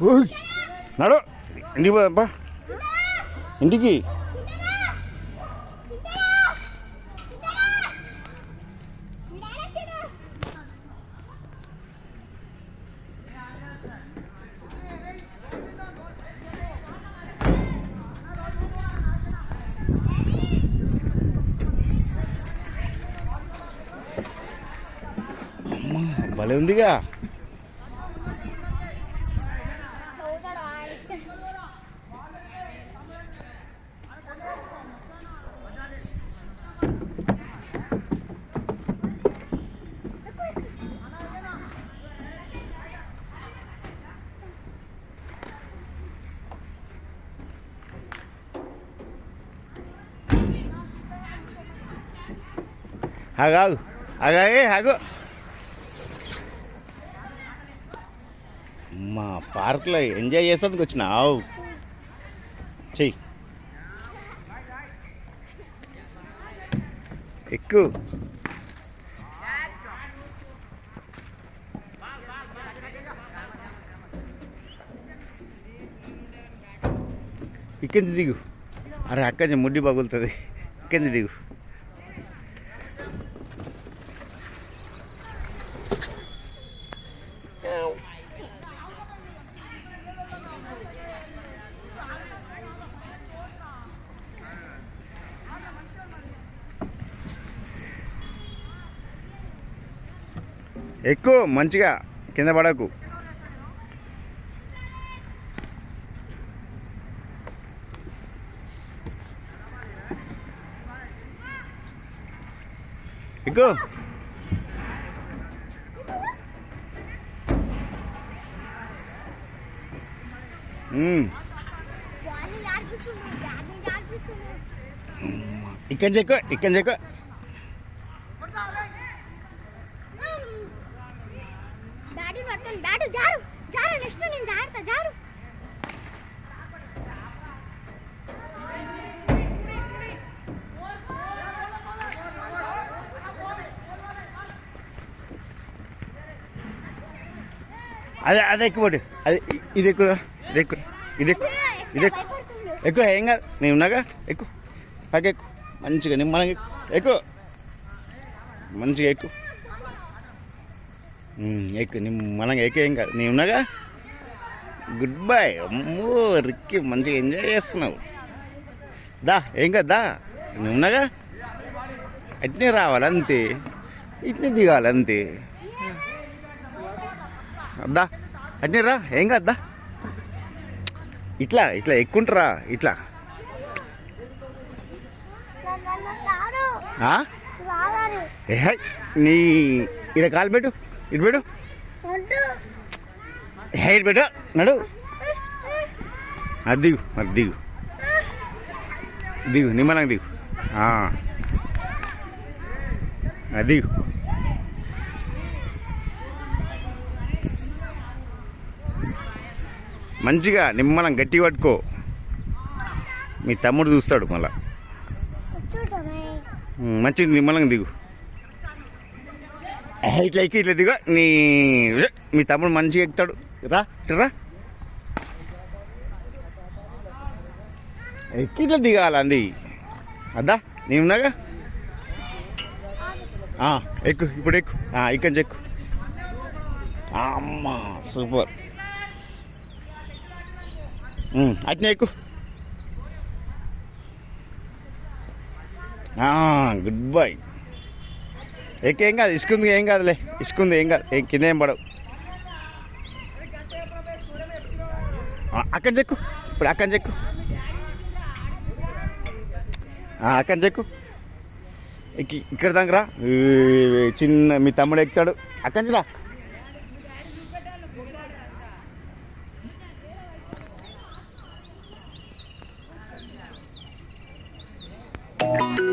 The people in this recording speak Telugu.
ఓయ్ నడు ఇంటికి పోదాంపా ఇంటికి. అమ్మా భలే ఉందిగా. ఆగు ఆగు ఆగాగే ఆగు. మా పార్క్లో ఎంజాయ్ చేసేందుకు వచ్చినావు. చెయ్యి ఎక్కు. ఇక్కడి దిగు. అరే అక్కడి ముడ్డి పగులుతుంది. ఇక్కడి దిగు. ఎక్కువ మంచిగా కింద పడకు. ఎక్కువ ఇక్కడి చెక్కు ఇక్కడి చెక్కు. అదే అదే ఎక్కువ అది ఇది ఎక్కువ ఇది ఎక్కువ ఇది ఎక్కువ ఇది ఎక్కువ ఎక్కువ ఏం కాదు. నేను ఉన్నాగా ఎక్కువ పైకి ఎక్కువ మంచిగా నిమ్మలంగా ఎక్కువ మంచిగా ఎక్కువ ఎక్కువ నిమ్మలంగా ఎక్కువ ఏం కాదు. నేను ఉన్నాగా. Good bye. అమ్మో రిక్కి మంచిగా ఎంజాయ్ చేస్తున్నావు. దా ఏం కాదు దా. నేను ఉన్నాగా. అట్నే రావాలంతే, ఇట్నే దిగాలంతే. అద్దా అట్నే రా ఏం కాద్దా. ఇట్లా ఇట్లా ఎక్కుంటారా ఇట్లా. నీ ఇక్కడ కాలు పెట్టు, ఇటు పెట్టు, ఇటు పెట్టు. నడు అది దిగు, మరి దిగు దిగు నిమ్మలంగా దిగు. అది దిగు. మంచిగా నిమ్మలం గట్టి పట్టుకో. మీ తమ్ముడు చూస్తాడు మళ్ళా. మంచిగా నిమ్మలంగా దిగు. ఇట్లా ఎక్కి ఇట్లా దిగు. మీ తమ్ముడు మంచిగా ఎక్కుతాడు. రా రా ఎక్కి ఇట్లా దిగాల అంది. అద్దా నేనున్నాగా. ఎక్కు ఇప్పుడు ఎక్కు. ఇక్కడి నుంచి ఎక్కు. అమ్మా సూపర్. అట్నే ఎక్కు. Good bye. ఎక్కేం కాదు. ఇసుకుంది ఏం కాదులే. ఇసుకుంది ఏం కాదు. కింద ఏం పడవు. అక్కడి చెక్కు. ఇప్పుడు అక్కడి చెక్కు. అక్కడి చెక్కు. ఎక్కి ఇక్కడ దాకా రా. చిన్న మీ తమ్ముడు ఎక్కుతాడు. అక్కడి నుంచి రా.